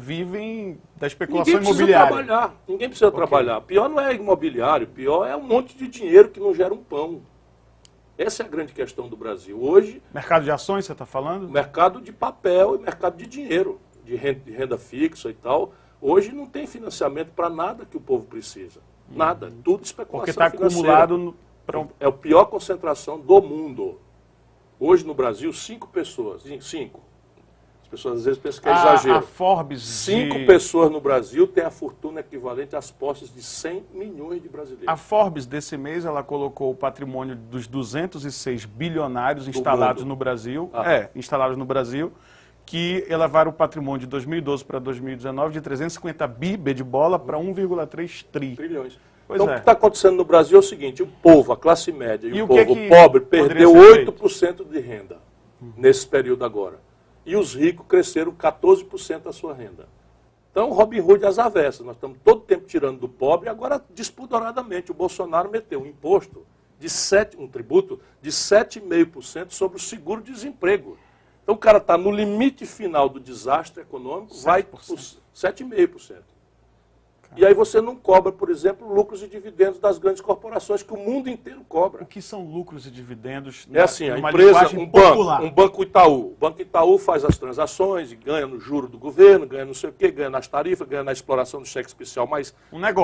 vivem da especulação imobiliária. Ninguém precisa trabalhar. Pior não é imobiliário, pior é um monte de dinheiro que não gera um pão. Essa é a grande questão do Brasil. Hoje... Mercado de ações, você está falando? Mercado de papel e mercado de dinheiro, de renda fixa e tal. Hoje não tem financiamento para nada que o povo precisa. Nada. Tudo especulação porque está acumulado... É a pior concentração do mundo. Hoje no Brasil, 5 pessoas. 5. As pessoas às vezes pensam que é exagero. A Forbes... 5 pessoas no Brasil têm a fortuna equivalente às posses de 100 milhões de brasileiros. A Forbes, desse mês, ela colocou o patrimônio dos 206 bilionários instalados no Brasil. Instalados no Brasil, que elevaram o patrimônio de 2012 para 2019 de 350 bi de bola para 1,3 trilhões. Então, o que está acontecendo no Brasil é o seguinte: o povo, a classe média e o povo que pobre perdeu 8% de renda nesse período agora. E os ricos cresceram 14% da sua renda. Então, Robin Hood às avessas. Nós estamos todo tempo tirando do pobre e agora, despudoradamente, o Bolsonaro meteu um imposto, um tributo de 7,5% sobre o seguro-desemprego. Então, o cara está no limite final do desastre econômico, 7%. Vai por 7,5%. E aí você não cobra, por exemplo, lucros e dividendos das grandes corporações que o mundo inteiro cobra. O que são lucros e dividendos? É assim, a empresa, um banco Itaú. O Banco Itaú faz as transações e ganha no juro do governo, ganha não sei o quê, ganha nas tarifas, ganha na exploração do cheque especial mais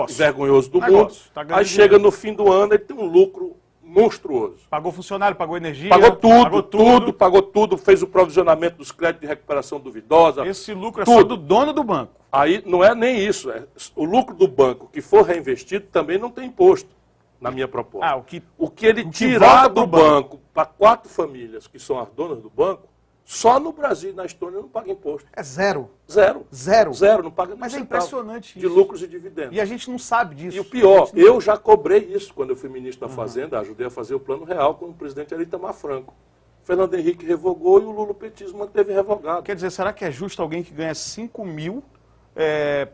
vergonhoso do mundo. Aí chega no fim do ano e tem um lucro monstruoso. Pagou funcionário, pagou energia, pagou tudo, fez o provisionamento dos créditos de recuperação duvidosa. Esse lucro é só do dono do banco. Aí não é nem isso, o lucro do banco que for reinvestido também não tem imposto, na minha proposta. O que ele tirar do banco para 4 famílias que são as donas do banco, só no Brasil e na Estônia não paga imposto. É zero. Zero, não paga nem Mas é impressionante de lucros e dividendos. E a gente não sabe disso. E o pior, eu já cobrei isso quando eu fui ministro da Fazenda, ajudei a fazer o Plano Real com o presidente Itamar Franco. Fernando Henrique revogou e o lulopetismo manteve revogado. Quer dizer, será que é justo alguém que ganha 5 mil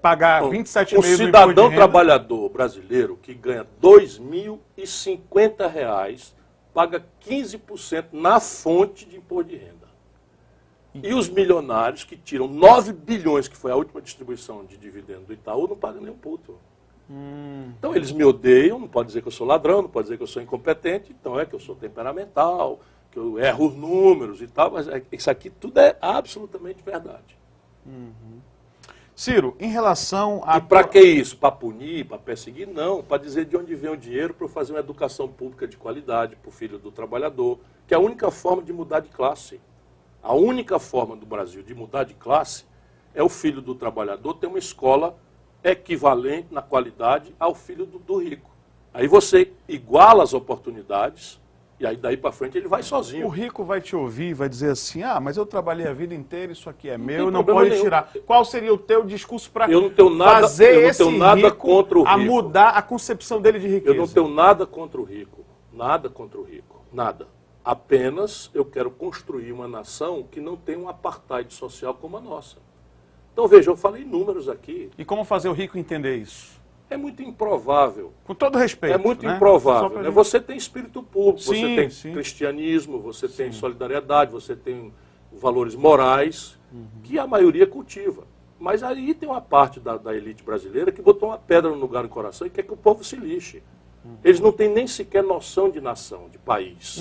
pagar 27,5 O cidadão trabalhador brasileiro que ganha R$ 2.050 paga 15% na fonte de imposto de renda. E os milionários que tiram 9 bilhões, que foi a última distribuição de dividendo do Itaú, não pagam nem um puto. Então eles me odeiam, não pode dizer que eu sou ladrão, não pode dizer que eu sou incompetente, então é que eu sou temperamental, que eu erro os números e tal, mas isso aqui tudo é absolutamente verdade. Ciro, em relação a... E para que isso? Para punir, para perseguir? Não, para dizer de onde vem o dinheiro para fazer uma educação pública de qualidade para o filho do trabalhador, que é a única forma de mudar de classe. A única forma do Brasil de mudar de classe é o filho do trabalhador ter uma escola equivalente na qualidade ao filho do rico. Aí você iguala as oportunidades e aí daí para frente ele vai sozinho. O rico vai te ouvir e vai dizer assim, mas eu trabalhei a vida inteira, isso aqui é meu, não pode tirar. Qual seria o teu discurso para fazer esse rico a mudar a concepção dele de riqueza? Eu não tenho nada contra o rico, nada contra o rico, nada. Apenas eu quero construir uma nação que não tem um apartheid social como a nossa. Então veja, eu falei números aqui. E como fazer o rico entender isso? É muito improvável. Com todo respeito. É muito improvável. Né? Você tem espírito público, sim, você tem cristianismo, você tem solidariedade, você tem valores morais, que a maioria cultiva. Mas aí tem uma parte da elite brasileira que botou uma pedra no lugar do coração e quer que o povo se lixe. Eles não têm nem sequer noção de nação, de país.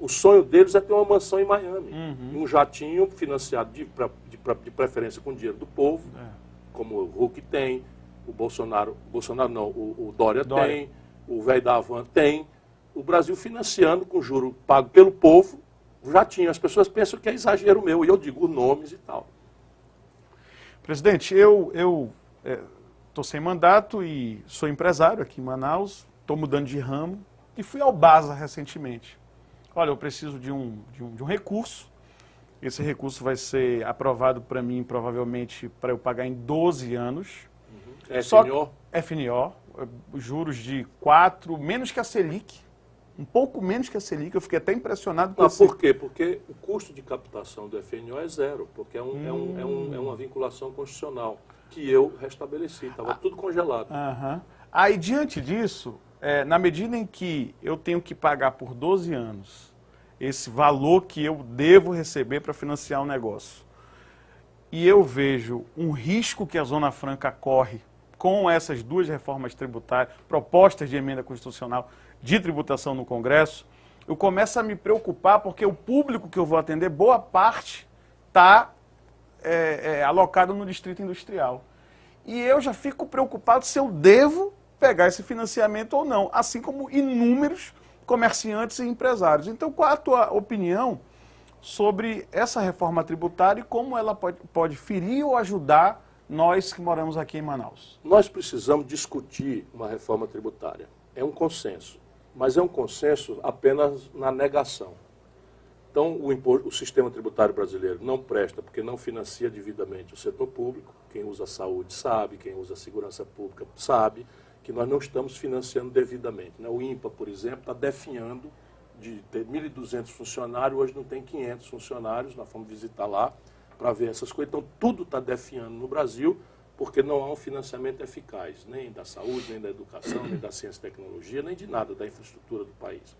O sonho deles é ter uma mansão em Miami. Um jatinho financiado de preferência com dinheiro do povo, como o Huck tem, o Bolsonaro não, o Dória tem, o velho da Havan tem. O Brasil financiando com juro pago pelo povo, o jatinho. As pessoas pensam que é exagero meu, e eu digo nomes e tal. Presidente, eu estou sem mandato e sou empresário aqui em Manaus. Estou mudando de ramo e fui ao BASA recentemente. Olha, eu preciso de um recurso. Esse recurso vai ser aprovado para mim, provavelmente, para eu pagar em 12 anos. FNO? FNO, juros de 4, menos que a Selic. Um pouco menos que a Selic. Eu fiquei até impressionado com isso. Por quê? Porque o custo de captação do FNO é zero, porque é uma vinculação constitucional que eu restabeleci. Estava tudo congelado. Aí, diante disso, na medida em que eu tenho que pagar por 12 anos esse valor que eu devo receber para financiar um negócio, e eu vejo um risco que a Zona Franca corre com essas duas reformas tributárias, propostas de emenda constitucional de tributação no Congresso, eu começo a me preocupar porque o público que eu vou atender, boa parte, está alocado no Distrito Industrial. E eu já fico preocupado se eu devo pegar esse financiamento ou não, assim como inúmeros comerciantes e empresários. Então, qual a tua opinião sobre essa reforma tributária e como ela pode ferir ou ajudar nós que moramos aqui em Manaus? Nós precisamos discutir uma reforma tributária. É um consenso, mas é um consenso apenas na negação. Então, o sistema tributário brasileiro não presta porque não financia devidamente o setor público. Quem usa a saúde sabe, quem usa a segurança pública sabe que nós não estamos financiando devidamente. O INPA, por exemplo, está definhando de ter 1.200 funcionários, hoje não tem 500 funcionários, nós fomos visitar lá para ver essas coisas. Então, tudo está definhando no Brasil porque não há um financiamento eficaz, nem da saúde, nem da educação, nem da ciência e tecnologia, nem de nada da infraestrutura do país.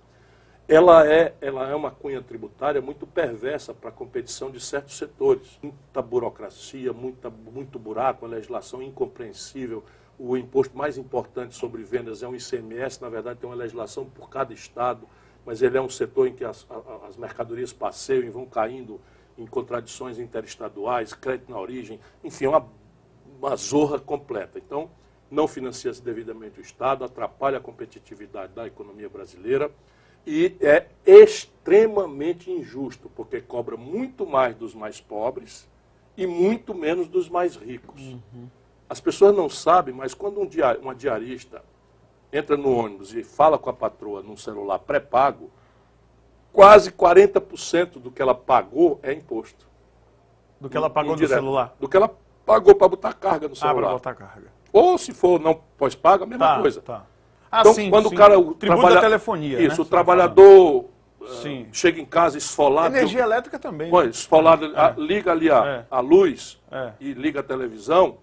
Ela é uma cunha tributária muito perversa para a competição de certos setores. Muita burocracia, muito buraco, uma legislação incompreensível. O imposto mais importante sobre vendas é um ICMS, na verdade tem uma legislação por cada estado, mas ele é um setor em que as mercadorias passeiam e vão caindo em contradições interestaduais, crédito na origem, enfim, é uma zorra completa. Então, não financia-se devidamente o Estado, atrapalha a competitividade da economia brasileira, e é extremamente injusto, porque cobra muito mais dos mais pobres e muito menos dos mais ricos. Uhum. As pessoas não sabem, mas quando uma diarista entra no ônibus e fala com a patroa num celular pré-pago, quase 40% do que ela pagou é imposto. Do que ela pagou no celular? Do que ela pagou para botar carga no celular. Para botar carga. Ou se for não pós-paga, a mesma coisa. Tá. Então, sim, quando sim. O cara... Tributo da telefonia, isso, né? o trabalhador chega em casa esfolado... Energia elétrica também. Né? Esfolado, liga ali a luz e liga a televisão,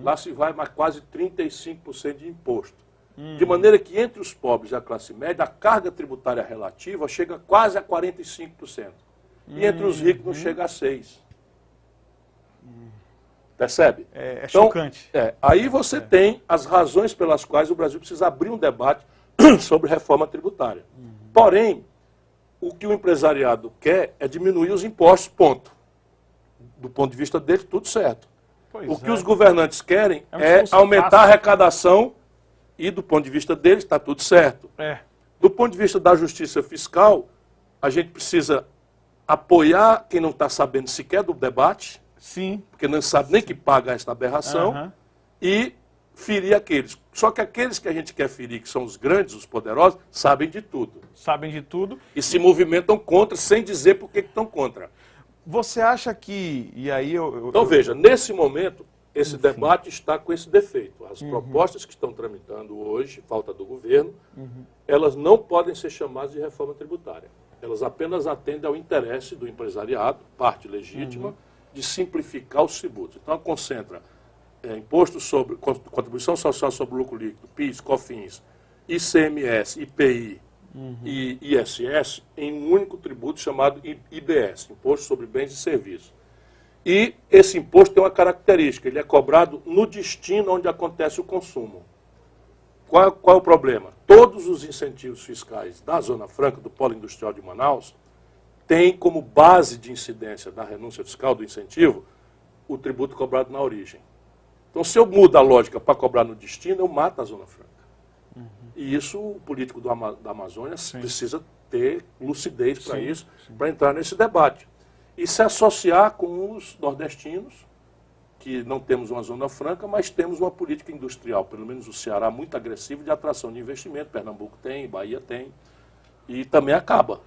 lá se vai mais quase 35% de imposto. De maneira que entre os pobres e a classe média, a carga tributária relativa chega quase a 45%. E entre os ricos não chega a 6%. Percebe? Então, chocante. Aí você tem as razões pelas quais o Brasil precisa abrir um debate sobre reforma tributária. Porém, o que o empresariado quer é diminuir os impostos, ponto. Do ponto de vista deles, tudo certo. O que os governantes querem é aumentar a arrecadação e, do ponto de vista deles, está tudo certo. Do ponto de vista da justiça fiscal, a gente precisa apoiar quem não está sabendo sequer do debate, sim, porque não sabe nem que paga esta aberração, e ferir aqueles. Só que aqueles que a gente quer ferir, que são os grandes, os poderosos, sabem de tudo. Sabem de tudo. E se movimentam contra, sem dizer por que estão contra. Você acha que... E aí então, veja, nesse momento, esse debate está com esse defeito. As propostas que estão tramitando hoje, falta do governo, elas não podem ser chamadas de reforma tributária. Elas apenas atendem ao interesse do empresariado, parte legítima, de simplificar os tributos. Então, ela concentra imposto sobre contribuição social sobre o lucro líquido, PIS, COFINS, ICMS, IPI e ISS em um único tributo chamado IBS, Imposto sobre Bens e Serviços. E esse imposto tem uma característica, ele é cobrado no destino onde acontece o consumo. Qual é o problema? Todos os incentivos fiscais da Zona Franca, do Polo Industrial de Manaus, tem como base de incidência da renúncia fiscal do incentivo o tributo cobrado na origem. Então, se eu mudo a lógica para cobrar no destino, eu mato a Zona Franca. E isso, o político da Amazônia precisa ter lucidez para isso, para entrar nesse debate. E se associar com os nordestinos, que não temos uma Zona Franca, mas temos uma política industrial, pelo menos o Ceará, muito agressiva de atração de investimento. Pernambuco tem, Bahia tem, e também acaba.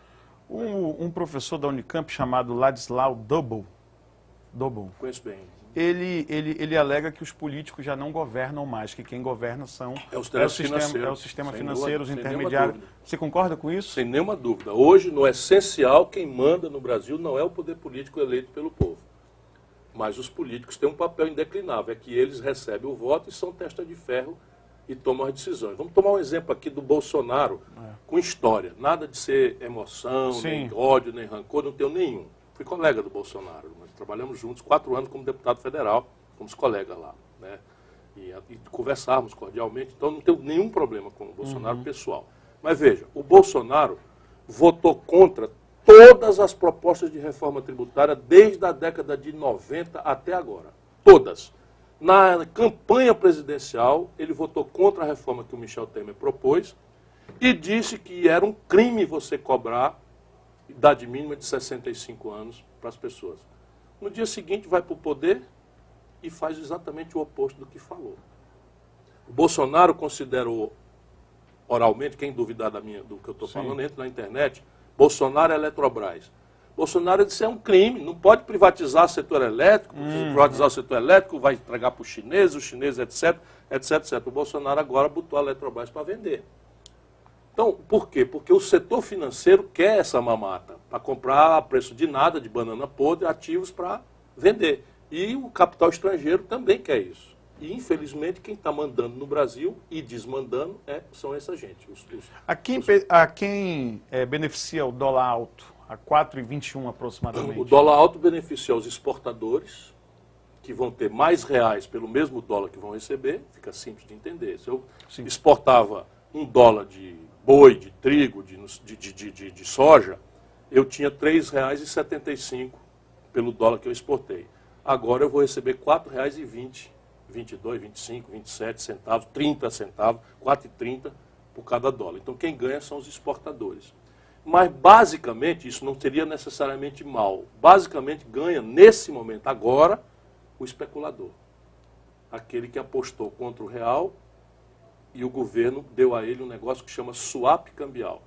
Um professor da Unicamp chamado Ladislau Dobel, conheço bem. Ele alega que os políticos já não governam mais, que quem governa é o sistema financeiro, os intermediários. Você concorda com isso? Sem nenhuma dúvida. Hoje, no essencial, quem manda no Brasil não é o poder político eleito pelo povo. Mas os políticos têm um papel indeclinável, é que eles recebem o voto e são testa de ferro e tomam as decisões. Vamos tomar um exemplo aqui do Bolsonaro, com história. Nada de ser emoção, nem ódio, nem rancor, não tenho nenhum. Fui colega do Bolsonaro, mas trabalhamos juntos 4 anos como deputado federal, fomos colegas lá, né? E conversarmos cordialmente, então não tenho nenhum problema com o Bolsonaro pessoal. Mas veja, o Bolsonaro votou contra todas as propostas de reforma tributária desde a década de 90 até agora. Todas. Na campanha presidencial, ele votou contra a reforma que o Michel Temer propôs e disse que era um crime você cobrar idade mínima de 65 anos para as pessoas. No dia seguinte, vai para o poder e faz exatamente o oposto do que falou. O Bolsonaro considerou, oralmente, quem duvidar do que eu estou falando, entra na internet, Bolsonaro é Eletrobras. Bolsonaro disse, é um crime, não pode privatizar o setor elétrico, privatizar o setor elétrico, vai entregar para os chineses, etc, etc, etc. O Bolsonaro agora botou a Eletrobras para vender. Então, por quê? Porque o setor financeiro quer essa mamata, para comprar a preço de nada, de banana podre, ativos para vender. E o capital estrangeiro também quer isso. E, infelizmente, quem está mandando no Brasil e desmandando são essa gente. A quem beneficia o dólar alto? A 4,21 aproximadamente. O dólar alto beneficia os exportadores, que vão ter mais reais pelo mesmo dólar que vão receber. Fica simples de entender. Se eu exportava $1 de boi, de trigo, de soja, eu tinha R$ 3,75 pelo dólar que eu exportei. Agora eu vou receber R$ 4,20, 22, 25, 27 centavos, 30 centavos, 4,30 por cada dólar. Então quem ganha são os exportadores. Mas basicamente isso não seria necessariamente mal. Basicamente ganha nesse momento agora o especulador. Aquele que apostou contra o real e o governo deu a ele um negócio que chama swap cambial.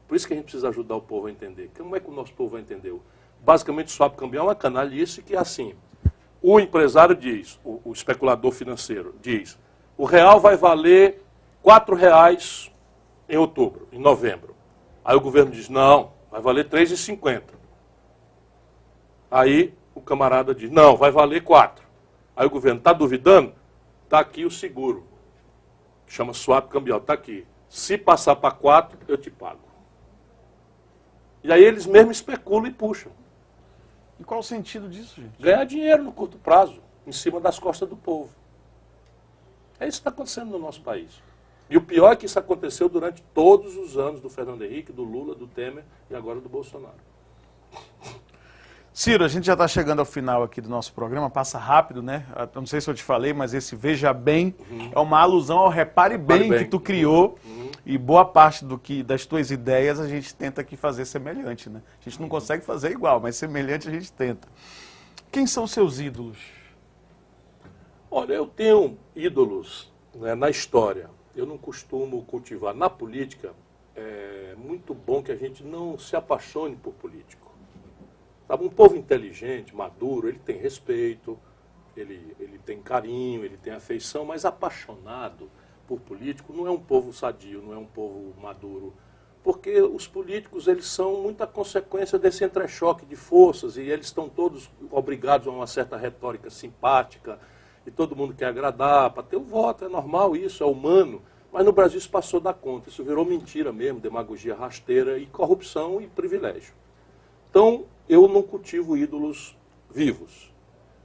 Por isso que a gente precisa ajudar o povo a entender. Como é que o nosso povo vai entender? Basicamente, o swap cambial é uma canalice que é assim. O empresário diz, o especulador financeiro diz, o real vai valer R$ em outubro, em novembro. Aí o governo diz, não, vai valer R$ 3,50. Aí o camarada diz, não, vai valer 4. Aí o governo, está duvidando? Está aqui o seguro, que chama swap cambial, está aqui. Se passar para 4, eu te pago. E aí eles mesmos especulam e puxam. E qual o sentido disso, gente? Ganhar dinheiro no curto prazo, em cima das costas do povo. É isso que está acontecendo no nosso país. E o pior é que isso aconteceu durante todos os anos do Fernando Henrique, do Lula, do Temer e agora do Bolsonaro. Ciro, a gente já está chegando ao final aqui do nosso programa, passa rápido, né? Eu não sei se eu te falei, mas esse Veja Bem é uma alusão ao Repare Bem que tu criou e boa parte das tuas ideias a gente tenta aqui fazer semelhante, né? A gente não consegue fazer igual, mas semelhante a gente tenta. Quem são seus ídolos? Olha, eu tenho ídolos, né, na história. Eu não costumo cultivar. Na política, é muito bom que a gente não se apaixone por político. Sabe, um povo inteligente, maduro, ele tem respeito, ele tem carinho, ele tem afeição, mas apaixonado por político não é um povo sadio, não é um povo maduro. Porque os políticos, eles são muita consequência desse entrechoque de forças e eles estão todos obrigados a uma certa retórica simpática e todo mundo quer agradar para ter o voto, é normal isso, é humano. Mas no Brasil isso passou da conta, isso virou mentira mesmo, demagogia rasteira e corrupção e privilégio. Então, eu não cultivo ídolos vivos.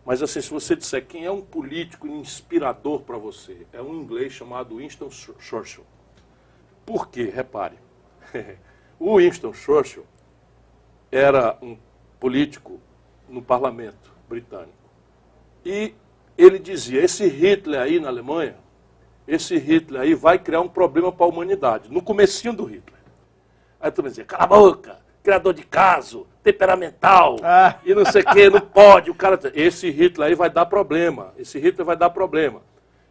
Mas assim, se você disser quem é um político inspirador para você, é um inglês chamado Winston Churchill. Por quê? Repare. O Winston Churchill era um político no parlamento britânico. E ele dizia, esse Hitler aí na Alemanha, esse Hitler aí vai criar um problema para a humanidade. No comecinho do Hitler. Aí tu me dizia, cala a boca, criador de caso, temperamental, e não sei o que, não pode. O cara, esse Hitler aí vai dar problema, esse Hitler vai dar problema.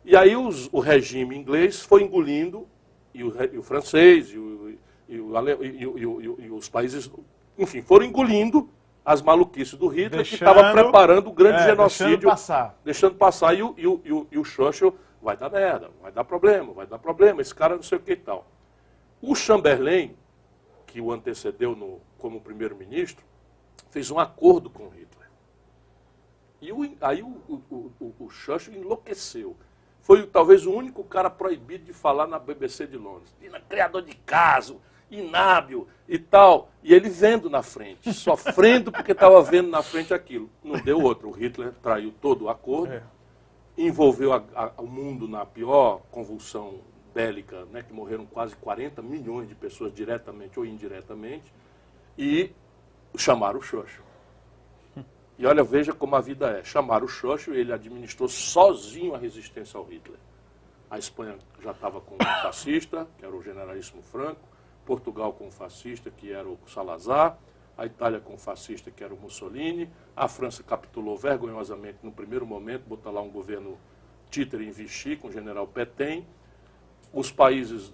E aí o regime inglês foi engolindo, e o francês, e os países, enfim, foram engolindo as maluquices do Hitler, que estava preparando o grande genocídio. Deixando passar. E o Churchill vai dar merda, vai dar problema, esse cara não sei o que e tal. O Chamberlain, que o antecedeu como primeiro-ministro, fez um acordo com Hitler. E aí o Churchill enlouqueceu. Foi talvez o único cara proibido de falar na BBC de Londres. Criador de caso, inábil e tal. E ele vendo na frente, sofrendo porque estava vendo na frente aquilo. Não deu outro. O Hitler traiu todo o acordo, envolveu o mundo na pior convulsão bélica, né, que morreram quase 40 milhões de pessoas diretamente ou indiretamente, e chamaram o Churchill. E olha, veja como a vida é. Chamaram o Churchill, ele administrou sozinho a resistência ao Hitler. A Espanha já estava com um fascista, que era o generalíssimo Franco, Portugal com um fascista, que era o Salazar, a Itália com um fascista, que era o Mussolini, a França capitulou vergonhosamente no primeiro momento, botou lá um governo títere em Vichy, com o general Pétain. Os países,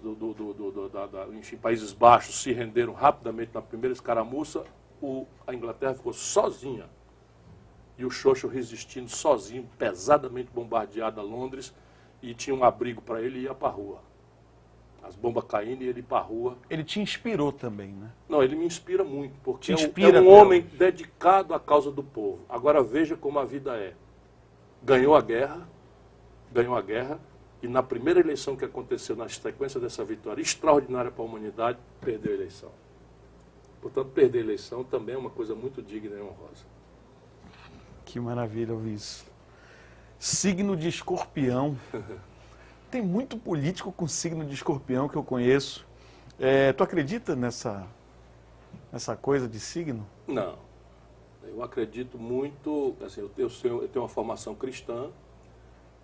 enfim, Países Baixos se renderam rapidamente na primeira escaramuça, a Inglaterra ficou sozinha. E o Churchill resistindo sozinho, pesadamente bombardeado a Londres, e tinha um abrigo para ele e ia para a rua. As bombas caindo e ele ia para a rua. Ele te inspirou também, né? Não, ele me inspira muito, porque é um homem dedicado à causa do povo. Agora veja como a vida é. Ganhou a guerra, e na primeira eleição que aconteceu, na sequência dessa vitória extraordinária para a humanidade, perdeu a eleição. Portanto, perder a eleição também é uma coisa muito digna e honrosa. Que maravilha ouvir isso. Signo de Escorpião. Tem muito político com signo de Escorpião que eu conheço. Tu acredita nessa coisa de signo? Não. Eu acredito muito, assim, eu tenho uma formação cristã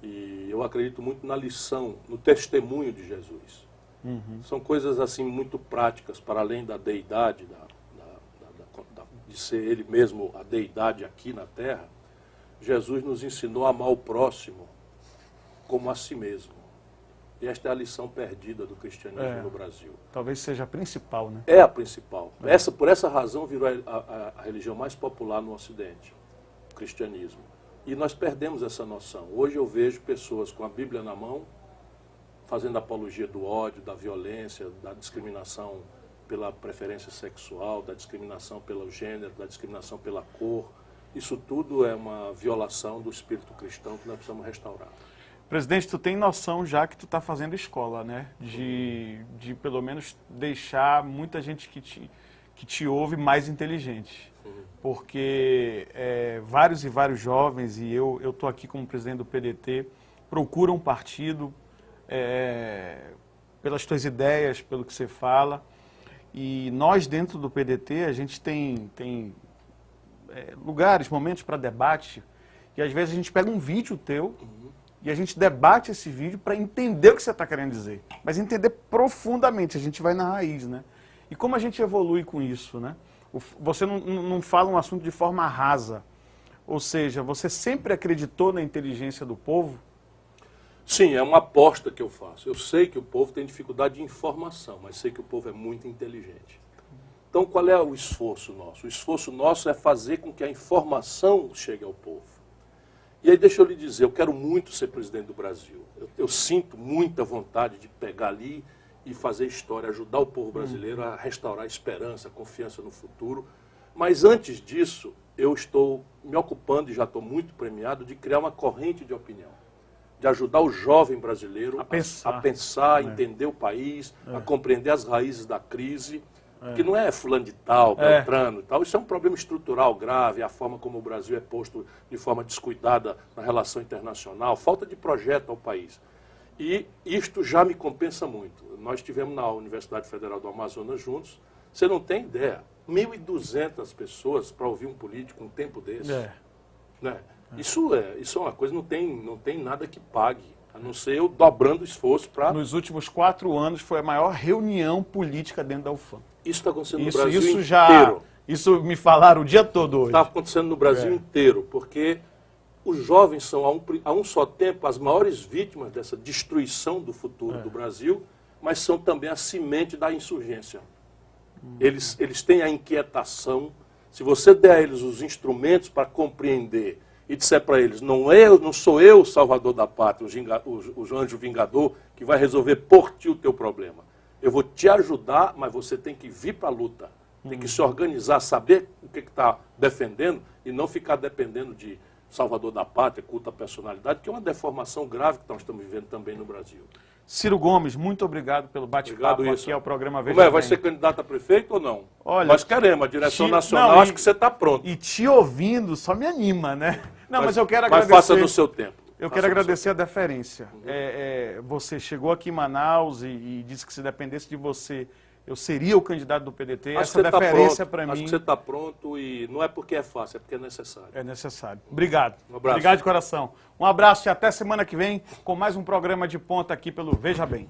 e eu acredito muito na lição, no testemunho de Jesus. Uhum. São coisas assim muito práticas, para além da deidade, de ser ele mesmo a deidade aqui na terra. Jesus nos ensinou a amar o próximo como a si mesmo. E esta é a lição perdida do cristianismo no Brasil. Talvez seja a principal, né? É a principal. Por essa razão virou a religião mais popular no Ocidente, o cristianismo. E nós perdemos essa noção. Hoje eu vejo pessoas com a Bíblia na mão, fazendo apologia do ódio, da violência, da discriminação pela preferência sexual, da discriminação pelo gênero, da discriminação pela cor. Isso tudo é uma violação do espírito cristão que nós precisamos restaurar. Presidente, tu tem noção já que tu está fazendo escola, né? De pelo menos deixar muita gente que te ouve mais inteligente. Porque vários e vários jovens, e eu estou aqui como presidente do PDT, procuram um partido pelas tuas ideias, pelo que você fala. E nós, dentro do PDT, a gente tem lugares, momentos para debate, e às vezes a gente pega um vídeo teu e a gente debate esse vídeo para entender o que você está querendo dizer, mas entender profundamente, a gente vai na raiz, né? E como a gente evolui com isso, né? Você não fala um assunto de forma rasa, ou seja, você sempre acreditou na inteligência do povo? Sim, é uma aposta que eu faço. Eu sei que o povo tem dificuldade de informação, mas sei que o povo é muito inteligente. Então, qual é o esforço nosso? O esforço nosso é fazer com que a informação chegue ao povo. E aí, deixa eu lhe dizer, eu quero muito ser presidente do Brasil. Eu sinto muita vontade de pegar ali e fazer história, ajudar o povo brasileiro a restaurar a esperança, a confiança no futuro. Mas antes disso, eu estou me ocupando, e já estou muito premiado, de criar uma corrente de opinião. De ajudar o jovem brasileiro a pensar, a entender o país, a compreender as raízes da crise, que não é fulano de tal, Beltrano e tal. Isso é um problema estrutural grave, a forma como o Brasil é posto de forma descuidada na relação internacional, falta de projeto ao país. E isto já me compensa muito. Nós estivemos na Universidade Federal do Amazonas juntos, você não tem ideia, 1.200 pessoas para ouvir um político um tempo desse. Né? Isso é uma coisa, não tem nada que pague, a não ser eu dobrando o esforço para... Nos últimos 4 anos foi a maior reunião política dentro da UFAM. Isso está acontecendo no Brasil inteiro. Isso me falaram o dia todo hoje. Está acontecendo no Brasil inteiro, porque os jovens são, a um só tempo, as maiores vítimas dessa destruição do futuro do Brasil, mas são também a semente da insurgência. Eles têm a inquietação. Se você der a eles os instrumentos para compreender e disser para eles, não sou eu o salvador da pátria, o anjo vingador, que vai resolver por ti o teu problema. Eu vou te ajudar, mas você tem que vir para a luta. Tem que se organizar, saber o que está defendendo e não ficar dependendo de salvador da pátria, culto à personalidade, que é uma deformação grave que nós estamos vivendo também no Brasil. Ciro Gomes, muito obrigado pelo bate-papo aqui ao programa Veja Bem. Vai ser candidato a prefeito ou não? Olha, nós queremos, a direção nacional, acho que você está pronto. E te ouvindo só me anima, né? Não, mas eu quero agradecer. Mas faça no seu tempo. Eu quero agradecer a deferência. Você chegou aqui em Manaus e disse que se dependesse de você, eu seria o candidato do PDT. Essa deferência para mim... Acho que você está pronto e não é porque é fácil, é porque é necessário. É necessário. Obrigado. Um abraço. Obrigado de coração. Um abraço e até semana que vem com mais um programa de ponta aqui pelo Veja Bem.